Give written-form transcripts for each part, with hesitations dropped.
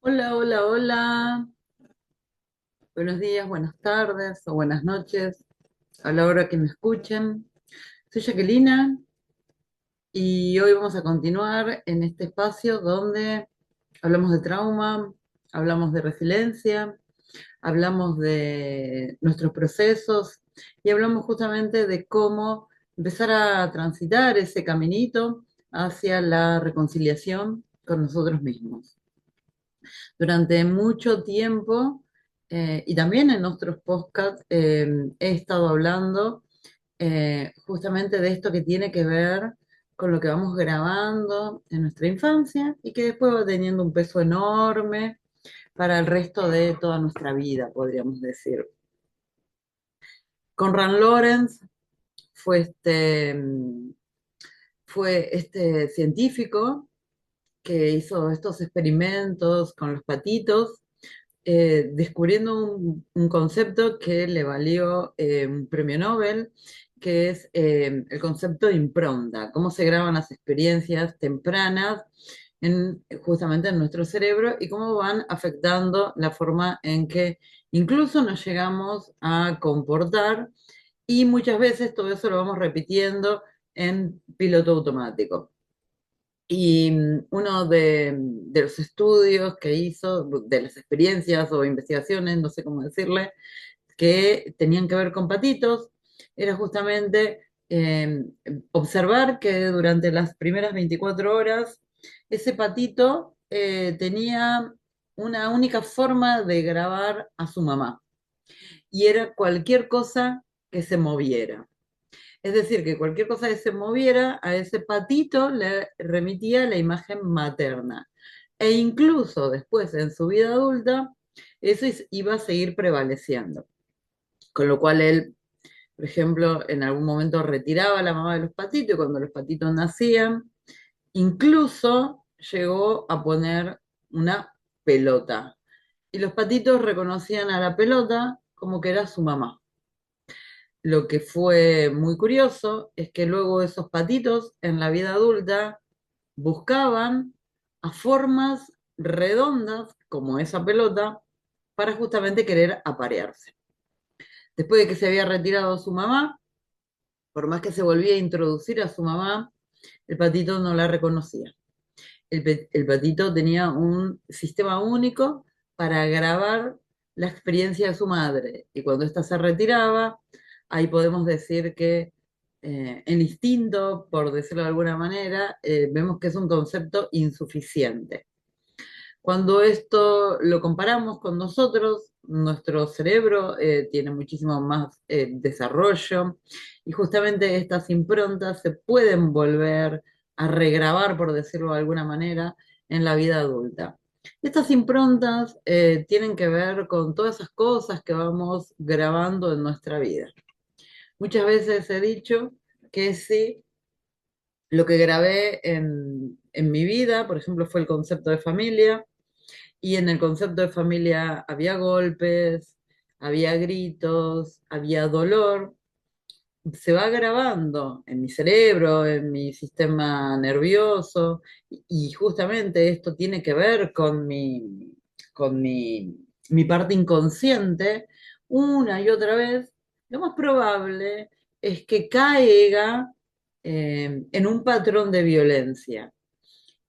Hola, hola, hola. Buenos días, buenas tardes o buenas noches a la hora que me escuchen. Soy Jacquelina y hoy vamos a continuar en este espacio donde hablamos de trauma, hablamos de resiliencia, hablamos de nuestros procesos y hablamos justamente de cómo empezar a transitar ese caminito hacia la reconciliación con nosotros mismos. Durante mucho tiempo, y también en nuestros podcasts, he estado hablando justamente de esto que tiene que ver con lo que vamos grabando en nuestra infancia y que después va teniendo un peso enorme para el resto de toda nuestra vida, podríamos decir. Conrad Lorenz fue este científico que hizo estos experimentos con los patitos, descubriendo un concepto que le valió un premio Nobel, que es el concepto de impronta, cómo se graban las experiencias tempranas justamente en nuestro cerebro y cómo van afectando la forma en que incluso nos llegamos a comportar y muchas veces todo eso lo vamos repitiendo en piloto automático. Y uno de los estudios que hizo, de las experiencias o investigaciones, no sé cómo decirle, que tenían que ver con patitos, era justamente observar que durante las primeras 24 horas ese patito tenía una única forma de grabar a su mamá, y era cualquier cosa que se moviera. Es decir, que cualquier cosa que se moviera a ese patito le remitía la imagen materna. E incluso después, en su vida adulta, eso iba a seguir prevaleciendo. Con lo cual él, por ejemplo, en algún momento retiraba a la mamá de los patitos y cuando los patitos nacían, incluso llegó a poner una pelota. Y los patitos reconocían a la pelota como que era su mamá. Lo que fue muy curioso es que luego esos patitos en la vida adulta buscaban a formas redondas como esa pelota para justamente querer aparearse. Después de que se había retirado su mamá, por más que se volvía a introducir a su mamá, el patito no la reconocía. El patito tenía un sistema único para grabar la experiencia de su madre. Y cuando ésta se retiraba, ahí podemos decir que el instinto, por decirlo de alguna manera, vemos que es un concepto insuficiente. Cuando esto lo comparamos con nosotros, nuestro cerebro tiene muchísimo más desarrollo y justamente estas improntas se pueden volver a regrabar, por decirlo de alguna manera, en la vida adulta. Estas improntas tienen que ver con todas esas cosas que vamos grabando en nuestra vida. Muchas veces he dicho que sí, lo que grabé en mi vida, por ejemplo, fue el concepto de familia, y en el concepto de familia había golpes, había gritos, había dolor. Se va grabando en mi cerebro, en mi sistema nervioso, y justamente esto tiene que ver con mi parte inconsciente. Una y otra vez, lo más probable es que caiga en un patrón de violencia.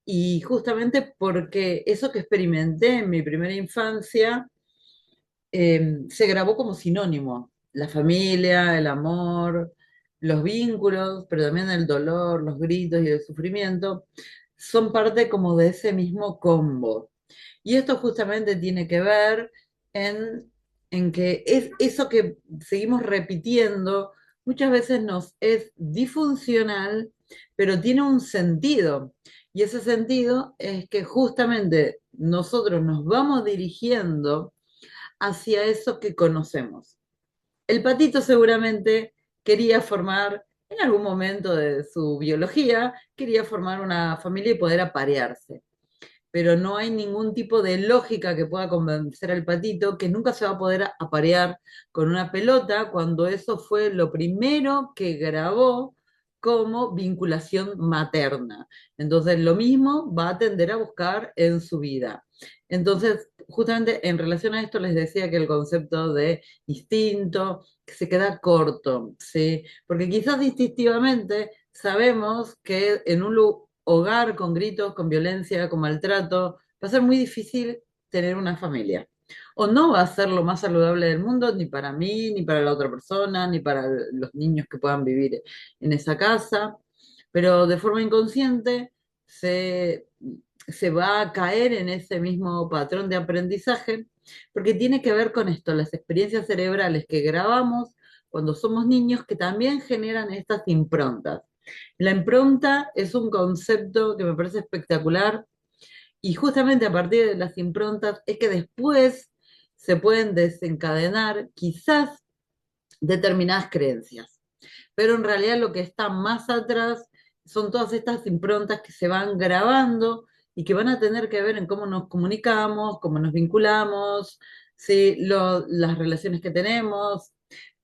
Y justamente porque eso que experimenté en mi primera infancia se grabó como sinónimo. La familia, el amor, los vínculos, pero también el dolor, los gritos y el sufrimiento, son parte como de ese mismo combo. Y esto justamente tiene que ver en que es eso que seguimos repitiendo, muchas veces nos es disfuncional, pero tiene un sentido. Y ese sentido es que justamente nosotros nos vamos dirigiendo hacia eso que conocemos. El patito seguramente quería formar, en algún momento de su biología, quería formar una familia y poder aparearse. Pero no hay ningún tipo de lógica que pueda convencer al patito que nunca se va a poder aparear con una pelota cuando eso fue lo primero que grabó como vinculación materna. Entonces, lo mismo va a tender a buscar en su vida. Entonces, justamente en relación a esto les decía que el concepto de instinto que se queda corto, ¿sí? Porque quizás instintivamente sabemos que en un hogar con gritos, con violencia, con maltrato, va a ser muy difícil tener una familia. O no va a ser lo más saludable del mundo, ni para mí, ni para la otra persona, ni para los niños que puedan vivir en esa casa, pero de forma inconsciente se, se va a caer en ese mismo patrón de aprendizaje, porque tiene que ver con esto, las experiencias cerebrales que grabamos cuando somos niños que también generan estas improntas. La impronta es un concepto que me parece espectacular y justamente a partir de las improntas es que después se pueden desencadenar quizás determinadas creencias. Pero en realidad lo que está más atrás son todas estas improntas que se van grabando y que van a tener que ver en cómo nos comunicamos, cómo nos vinculamos, ¿sí? Las relaciones que tenemos,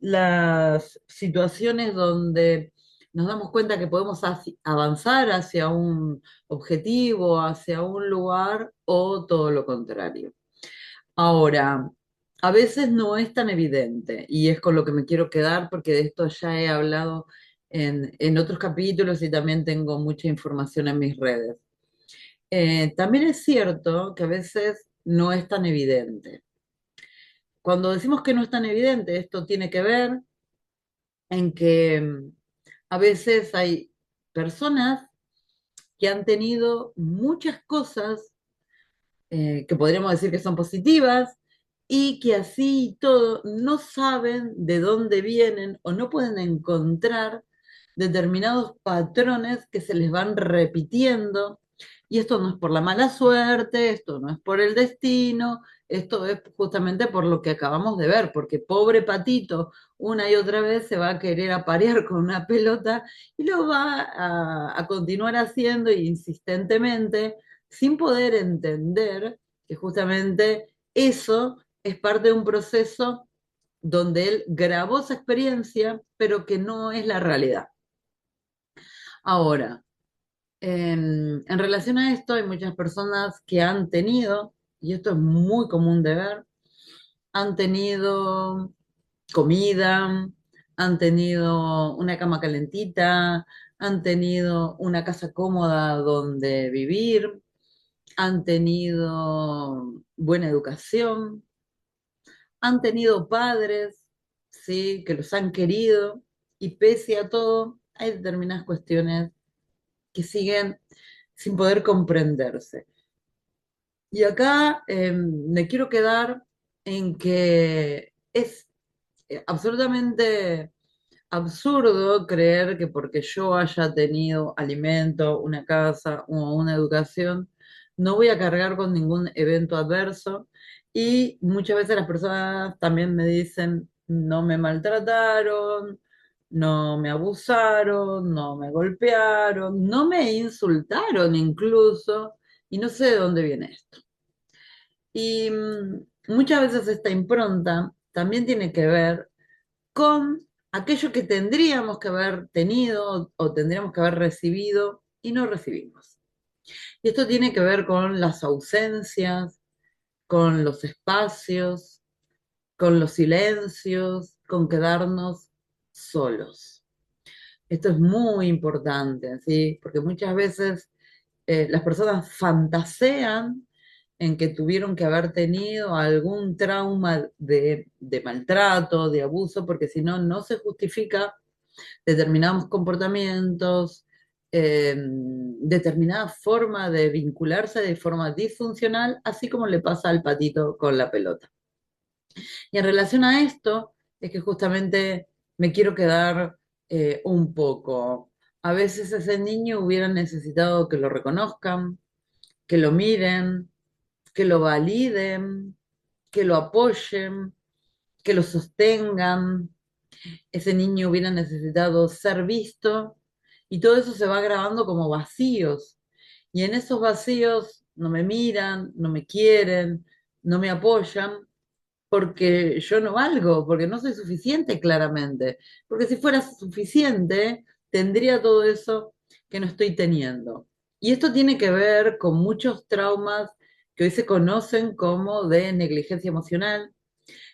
las situaciones donde nos damos cuenta que podemos avanzar hacia un objetivo, hacia un lugar o todo lo contrario. Ahora, a veces no es tan evidente y es con lo que me quiero quedar porque de esto ya he hablado en otros capítulos y también tengo mucha información en mis redes. También es cierto que a veces no es tan evidente. Cuando decimos que no es tan evidente, esto tiene que ver en que a veces hay personas que han tenido muchas cosas que podríamos decir que son positivas y que así y todo no saben de dónde vienen o no pueden encontrar determinados patrones que se les van repitiendo. Y esto no es por la mala suerte, esto no es por el destino, esto es justamente por lo que acabamos de ver, porque pobre patito una y otra vez se va a querer aparear con una pelota y lo va a continuar haciendo insistentemente sin poder entender que justamente eso es parte de un proceso donde él grabó esa experiencia, pero que no es la realidad. Ahora, en relación a esto, hay muchas personas que han tenido, y esto es muy común de ver, han tenido comida, han tenido una cama calentita, han tenido una casa cómoda donde vivir, han tenido buena educación, han tenido padres, ¿sí? Que los han querido y pese a todo, hay determinadas cuestiones que siguen sin poder comprenderse. Y acá me quiero quedar en que es absolutamente absurdo creer que porque yo haya tenido alimento, una casa o una educación, no voy a cargar con ningún evento adverso. Y muchas veces las personas también me dicen, no me maltrataron, no me abusaron, no me golpearon, no me insultaron incluso, y no sé de dónde viene esto. Y muchas veces esta impronta también tiene que ver con aquello que tendríamos que haber tenido o tendríamos que haber recibido y no recibimos. Y esto tiene que ver con las ausencias, con los espacios, con los silencios, con quedarnos solos. Esto es muy importante, ¿sí? Porque muchas veces las personas fantasean en que tuvieron que haber tenido algún trauma de maltrato, de abuso, porque si no, no se justifica determinados comportamientos, determinada forma de vincularse de forma disfuncional, así como le pasa al patito con la pelota. Y en relación a esto, es que justamente me quiero quedar un poco. A veces ese niño hubiera necesitado que lo reconozcan, que lo miren, que lo validen, que lo apoyen, que lo sostengan. Ese niño hubiera necesitado ser visto y todo eso se va grabando como vacíos. Y en esos vacíos no me miran, no me quieren, no me apoyan porque yo no valgo, porque no soy suficiente claramente. Porque si fuera suficiente, tendría todo eso que no estoy teniendo. Y esto tiene que ver con muchos traumas que hoy se conocen como de negligencia emocional,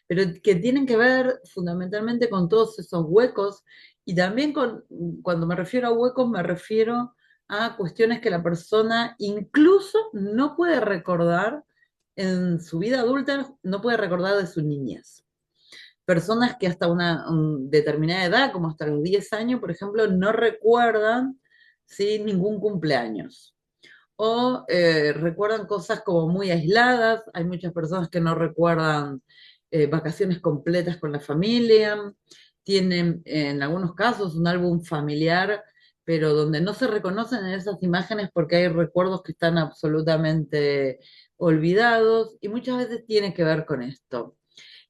pero que tienen que ver fundamentalmente con todos esos huecos y también con, cuando me refiero a huecos, me refiero a cuestiones que la persona incluso no puede recordar en su vida adulta, no puede recordar de su niñez. Personas que hasta una determinada edad, como hasta los 10 años, por ejemplo, no recuerdan, ¿sí?, ningún cumpleaños o recuerdan cosas como muy aisladas. Hay muchas personas que no recuerdan vacaciones completas con la familia, tienen en algunos casos un álbum familiar, pero donde no se reconocen en esas imágenes porque hay recuerdos que están absolutamente olvidados y muchas veces tiene que ver con esto.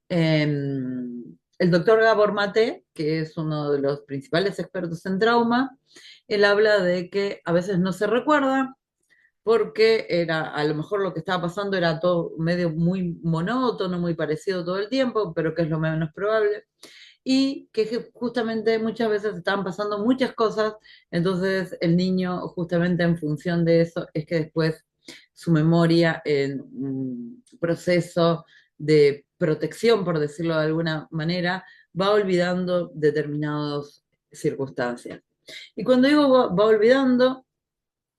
El doctor Gabor Mate, que es uno de los principales expertos en trauma, él habla de que a veces no se recuerda, porque era, a lo mejor lo que estaba pasando era todo medio muy monótono, muy parecido todo el tiempo, pero que es lo menos probable, y que justamente muchas veces estaban pasando muchas cosas, entonces el niño justamente en función de eso es que después su memoria en un proceso de protección, por decirlo de alguna manera, va olvidando determinadas circunstancias. Y cuando digo va olvidando,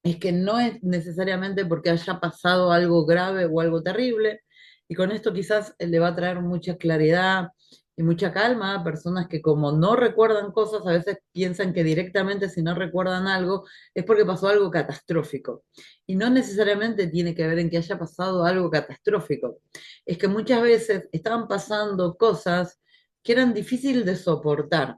es que no es necesariamente porque haya pasado algo grave o algo terrible, y con esto quizás le va a traer mucha claridad y mucha calma a personas que como no recuerdan cosas, a veces piensan que directamente si no recuerdan algo es porque pasó algo catastrófico. Y no necesariamente tiene que ver en que haya pasado algo catastrófico. Es que muchas veces estaban pasando cosas que eran difíciles de soportar.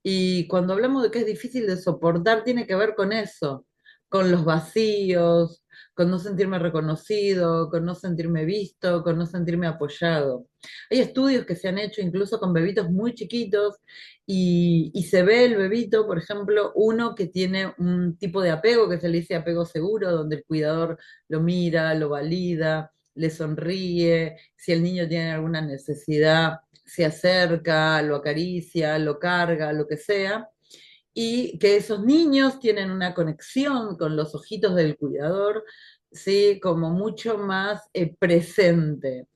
Y cuando hablamos de que es difícil de soportar, tiene que ver con eso, con los vacíos, con no sentirme reconocido, con no sentirme visto, con no sentirme apoyado. Hay estudios que se han hecho incluso con bebitos muy chiquitos y se ve el bebito, por ejemplo, uno que tiene un tipo de apego que se le dice apego seguro, donde el cuidador lo mira, lo valida, le sonríe, si el niño tiene alguna necesidad se acerca, lo acaricia, lo carga, lo que sea, y que esos niños tienen una conexión con los ojitos del cuidador, ¿sí?, como mucho más presente.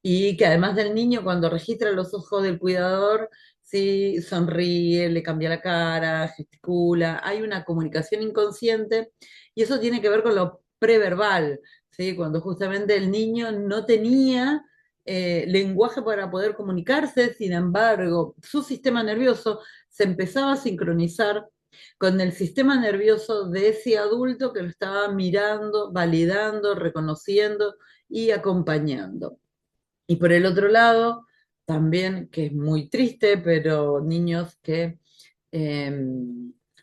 Y que además del niño, cuando registra los ojos del cuidador, sí, sonríe, le cambia la cara, gesticula, hay una comunicación inconsciente y eso tiene que ver con lo preverbal, ¿sí? Cuando justamente el niño no tenía lenguaje para poder comunicarse, sin embargo, su sistema nervioso se empezaba a sincronizar con el sistema nervioso de ese adulto que lo estaba mirando, validando, reconociendo y acompañando. Y por el otro lado, también, que es muy triste, pero niños que eh,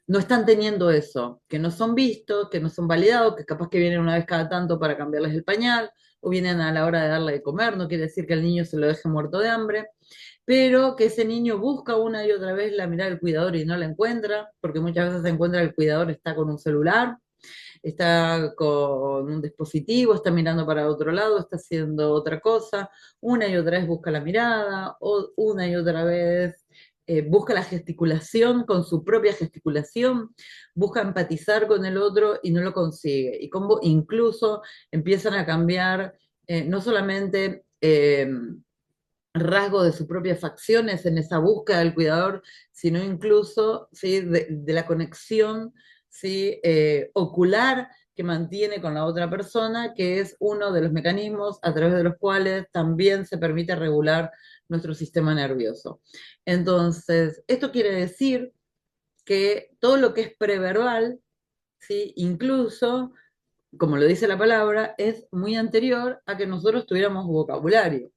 no están teniendo eso, que no son vistos, que no son validados, que capaz que vienen una vez cada tanto para cambiarles el pañal, o vienen a la hora de darle de comer, no quiere decir que el niño se lo deje muerto de hambre, pero que ese niño busca una y otra vez la mirada del cuidador y no la encuentra, porque muchas veces se encuentra el cuidador está con un celular, está con un dispositivo, está mirando para otro lado, está haciendo otra cosa, una y otra vez busca la mirada, o una y otra vez busca la gesticulación con su propia gesticulación, busca empatizar con el otro y no lo consigue. Y como incluso empiezan a cambiar no solamente rasgos de sus propias facciones en esa búsqueda del cuidador, sino incluso, ¿sí?, de la conexión, ¿sí?, ocular que mantiene con la otra persona, que es uno de los mecanismos a través de los cuales también se permite regular nuestro sistema nervioso. Entonces, esto quiere decir que todo lo que es preverbal, ¿sí?, incluso, como lo dice la palabra, es muy anterior a que nosotros tuviéramos vocabulario.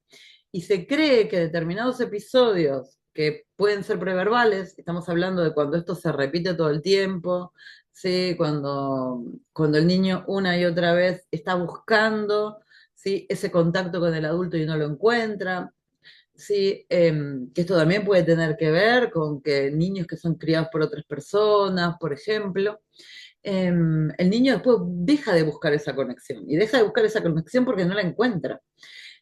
Y se cree que determinados episodios que pueden ser preverbales, estamos hablando de cuando esto se repite todo el tiempo, ¿sí?, cuando el niño una y otra vez está buscando, ¿sí?, ese contacto con el adulto y no lo encuentra, ¿sí?, que esto también puede tener que ver con que niños que son criados por otras personas, por ejemplo, el niño después deja de buscar esa conexión y deja de buscar esa conexión porque no la encuentra.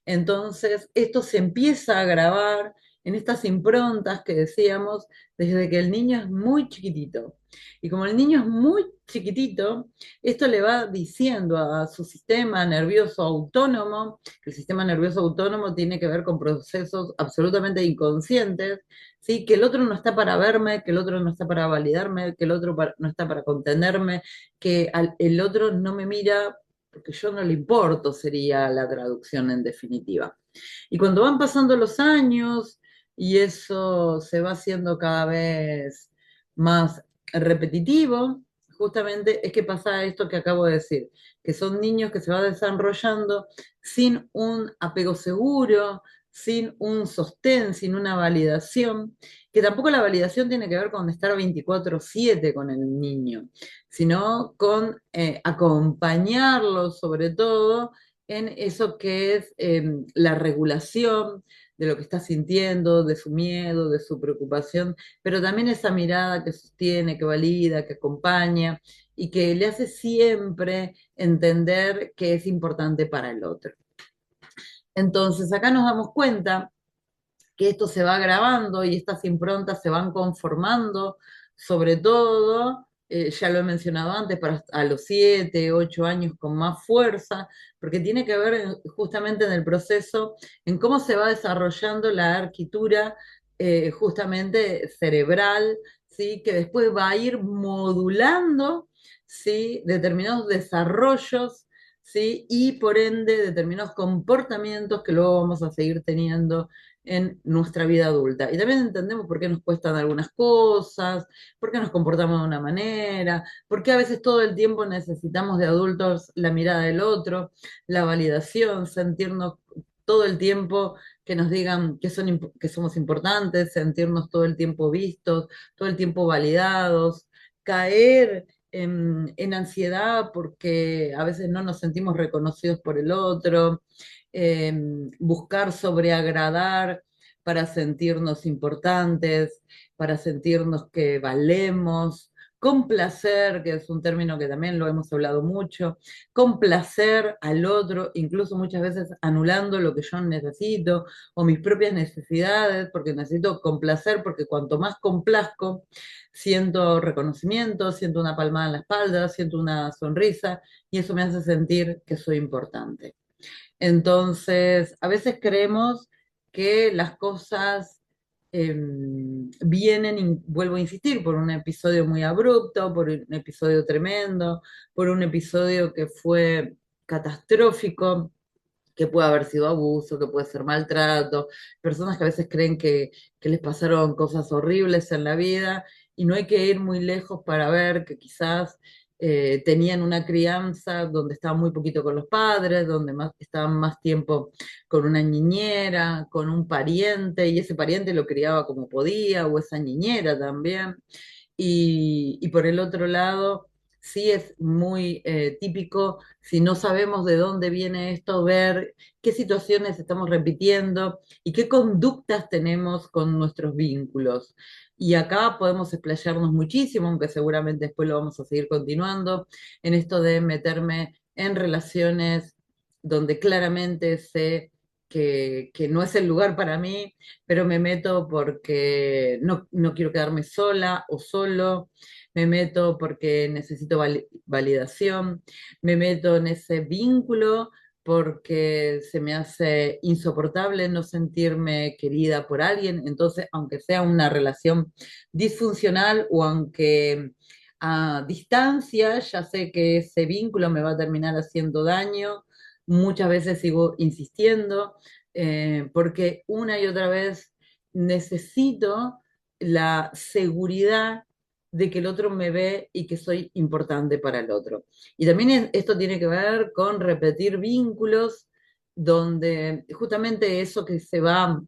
Entonces, esto se empieza a grabar en estas improntas que decíamos desde que el niño es muy chiquitito. Y como el niño es muy chiquitito, esto le va diciendo a su sistema nervioso autónomo, que el sistema nervioso autónomo tiene que ver con procesos absolutamente inconscientes, ¿sí? Que el otro no está para verme, que el otro no está para validarme, que el otro no está para contenerme, que el otro no me mira porque yo no le importo, sería la traducción en definitiva. Y cuando van pasando los años y eso se va haciendo cada vez más repetitivo, justamente es que pasa esto que acabo de decir, que son niños que se van desarrollando sin un apego seguro, sin un sostén, sin una validación, que tampoco la validación tiene que ver con estar 24/7 con el niño, sino con acompañarlo sobre todo en eso que es la regulación de lo que está sintiendo, de su miedo, de su preocupación, pero también esa mirada que sostiene, que valida, que acompaña y que le hace siempre entender que es importante para el otro. Entonces, acá nos damos cuenta que esto se va grabando y estas improntas se van conformando, sobre todo, ya lo he mencionado antes, para a los 7, 8 años con más fuerza, porque tiene que ver justamente en el proceso, en cómo se va desarrollando la arquitectura justamente cerebral, ¿sí? Que después va a ir modulando, ¿sí? Determinados desarrollos, ¿sí? Y por ende determinados comportamientos que luego vamos a seguir teniendo en nuestra vida adulta. Y también entendemos por qué nos cuestan algunas cosas, por qué nos comportamos de una manera, por qué a veces todo el tiempo necesitamos de adultos la mirada del otro, la validación, sentirnos todo el tiempo que nos digan que somos importantes, sentirnos todo el tiempo vistos, todo el tiempo validados, caer en ansiedad porque a veces no nos sentimos reconocidos por el otro, eh, buscar sobreagradar para sentirnos importantes, para sentirnos que valemos, complacer, que es un término que también lo hemos hablado mucho, complacer al otro, incluso muchas veces anulando lo que yo necesito o mis propias necesidades, porque necesito complacer, porque cuanto más complazco, siento reconocimiento, siento una palmada en la espalda, siento una sonrisa y eso me hace sentir que soy importante. Entonces, a veces creemos que las cosas vienen, y vuelvo a insistir, por un episodio muy abrupto, por un episodio tremendo, por un episodio que fue catastrófico, que puede haber sido abuso, que puede ser maltrato, personas que a veces creen que les pasaron cosas horribles en la vida y no hay que ir muy lejos para ver que quizás tenían una crianza donde estaban muy poquito con los padres, donde estaban más tiempo con una niñera, con un pariente, y ese pariente lo criaba como podía, o esa niñera también. Y por el otro lado, sí es muy típico, si no sabemos de dónde viene esto, ver qué situaciones estamos repitiendo y qué conductas tenemos con nuestros vínculos. Y acá podemos explayarnos muchísimo, aunque seguramente después lo vamos a seguir continuando, en esto de meterme en relaciones donde claramente sé que no es el lugar para mí, pero me meto porque no quiero quedarme sola o solo, me meto porque necesito validación, me meto en ese vínculo porque se me hace insoportable no sentirme querida por alguien, entonces aunque sea una relación disfuncional o aunque a distancia, ya sé que ese vínculo me va a terminar haciendo daño, muchas veces sigo insistiendo, porque una y otra vez necesito la seguridad de que el otro me ve y que soy importante para el otro. Y también esto tiene que ver con repetir vínculos donde justamente eso que se va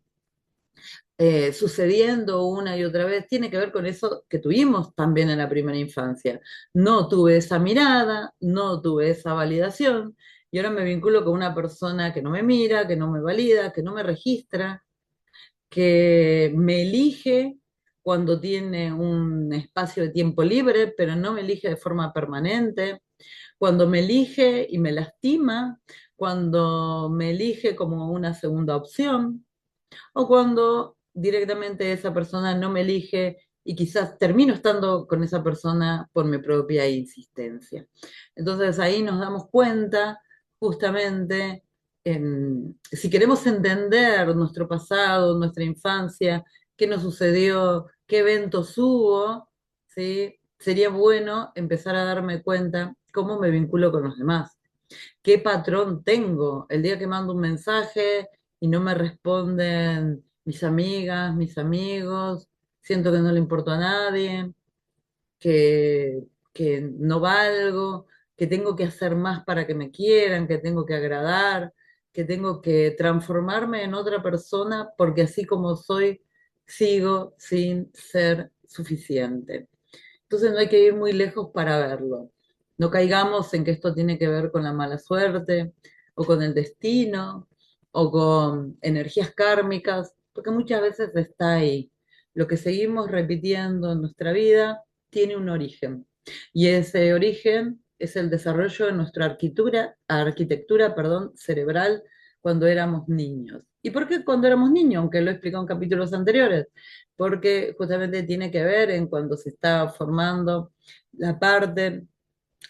sucediendo una y otra vez tiene que ver con eso que tuvimos también en la primera infancia. No tuve esa mirada, no tuve esa validación y ahora me vinculo con una persona que no me mira, que no me valida, que no me registra, que me elige cuando tiene un espacio de tiempo libre, pero no me elige de forma permanente, cuando me elige y me lastima, cuando me elige como una segunda opción, o cuando directamente esa persona no me elige y quizás termino estando con esa persona por mi propia insistencia. Entonces ahí nos damos cuenta justamente, si queremos entender nuestro pasado, nuestra infancia, qué nos sucedió, qué eventos hubo, ¿sí? Sería bueno empezar a darme cuenta cómo me vinculo con los demás, qué patrón tengo. El día que mando un mensaje y no me responden mis amigas, mis amigos, siento que no le importo a nadie, que, que no valgo, que tengo que hacer más para que me quieran, que tengo que agradar, que tengo que transformarme en otra persona porque así como soy, sigo sin ser suficiente. Entonces no hay que ir muy lejos para verlo. No caigamos en que esto tiene que ver con la mala suerte o con el destino o con energías kármicas, porque muchas veces está ahí. Lo que seguimos repitiendo en nuestra vida tiene un origen y ese origen es el desarrollo de nuestra arquitectura, perdón, cerebral cuando éramos niños. ¿Y por qué cuando éramos niños? Aunque lo he explicado en capítulos anteriores, porque justamente tiene que ver en cuando se está formando la parte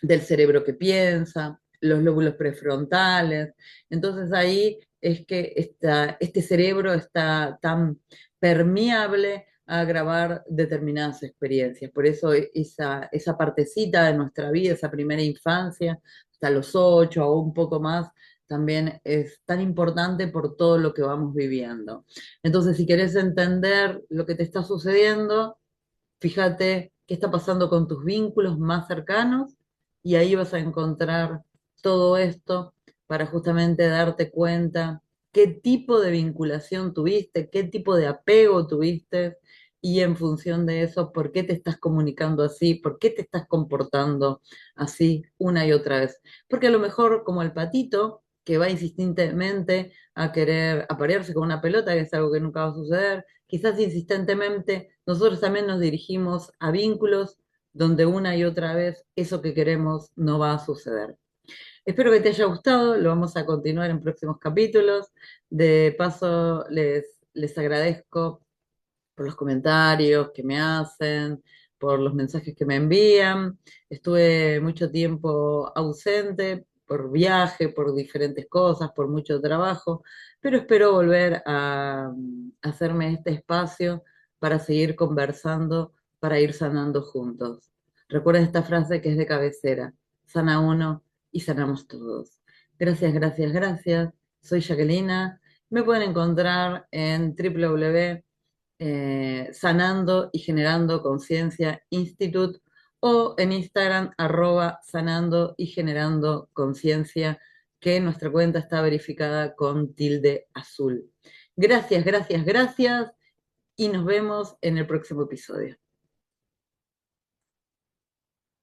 del cerebro que piensa, los lóbulos prefrontales. Entonces ahí es que este cerebro está tan permeable a grabar determinadas experiencias. Por eso esa partecita de nuestra vida, esa primera infancia, hasta los 8 o un poco más, también es tan importante por todo lo que vamos viviendo. Entonces, si querés entender lo que te está sucediendo, fíjate qué está pasando con tus vínculos más cercanos y ahí vas a encontrar todo esto para justamente darte cuenta qué tipo de vinculación tuviste, qué tipo de apego tuviste y en función de eso, por qué te estás comunicando así, por qué te estás comportando así una y otra vez. Porque a lo mejor como el patito que va insistentemente a querer aparearse con una pelota, que es algo que nunca va a suceder, quizás insistentemente nosotros también nos dirigimos a vínculos donde una y otra vez eso que queremos no va a suceder. Espero que te haya gustado, lo vamos a continuar en próximos capítulos. De paso, les agradezco por los comentarios que me hacen, por los mensajes que me envían. Estuve mucho tiempo ausente por viaje, por diferentes cosas, por mucho trabajo, pero espero volver a hacerme este espacio para seguir conversando, para ir sanando juntos. Recuerda esta frase que es de cabecera: sana uno y sanamos todos. Gracias, gracias, gracias. Soy Jacquelina. Me pueden encontrar en www Sanando y Generando Conciencia Institute o en Instagram @sanando y generando conciencia, que nuestra cuenta está verificada con tilde azul. Gracias, gracias, gracias y nos vemos en el próximo episodio.